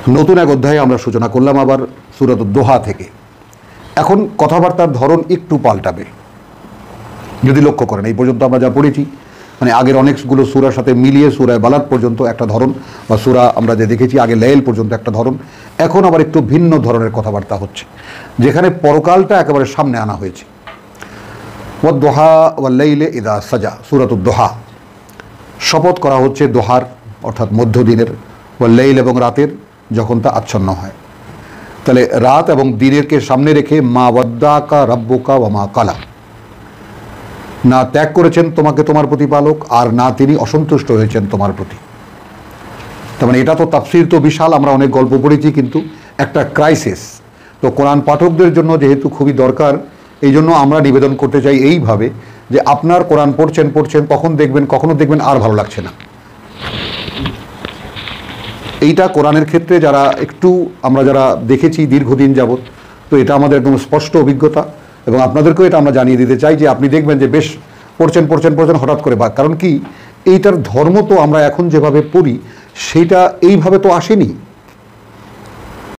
নতুন এক অধ্যায়ে আমরা সূচনা করলাম আবার সূরাত দোহা থেকে। এখন কথাবার্তার ধরন একটু পাল্টাবে। যদি লক্ষ্য করেন, এই পর্যন্ত আমরা যা পড়েছি, মানে আগের অনেকগুলো সূরার সাথে মিলিয়ে সূরা বালাদ পর্যন্ত একটা ধরন, বা সূরা আমরা যে দেখেছি আগে লাইল পর্যন্ত একটা ধরন, এখন আবার একটু ভিন্ন ধরনের কথাবার্তা হচ্ছে, যেখানে পরকালটা একেবারে সামনে আনা হয়েছে। ওয়াদ-দুহা ওয়াল-লাইলি ইযা সাজা, সূরাতুদ দোহা। শপথ করা হচ্ছে দোহার অর্থাৎ মধ্যদিনের, ওয়াল-লাইল এবং রাতের যখন তা আচ্ছন্ন হয়। তাহলে রাত এবং দিনেরকে সামনে রেখে মা ওয়াদ্দাকা রাব্বুকা ওয়া মা কালা, না ত্যাগ করেছেন তোমাকে তোমার প্রতিপালক, আর না তিনি অসন্তুষ্ট হয়েছেন তোমার প্রতি। তার মানে এটা তো তাফসীর তো বিশাল, আমরা অনেক গল্প পড়েছি, কিন্তু একটা ক্রাইসিস তো কোরআন পাঠকদের জন্য যেহেতু খুবই দরকার, এই জন্য আমরা নিবেদন করতে চাই এইভাবে যে আপনার কোরআন পড়ছেন কখনো দেখবেন আর ভালো লাগছে না। এইটা কোরআনের ক্ষেত্রে যারা একটু আমরা যারা দেখেছি দীর্ঘদিন যাবৎ, তো এটা আমাদের একদম স্পষ্ট অভিজ্ঞতা, এবং আপনাদেরকেও এটা আমরা জানিয়ে দিতে চাই যে আপনি দেখবেন যে বেশ পড়ছেন হঠাৎ করে কারণ কি, এইটার ধর্ম তো আমরা এখন যেভাবে পড়ি সেইটা এইভাবে তো আসেনি।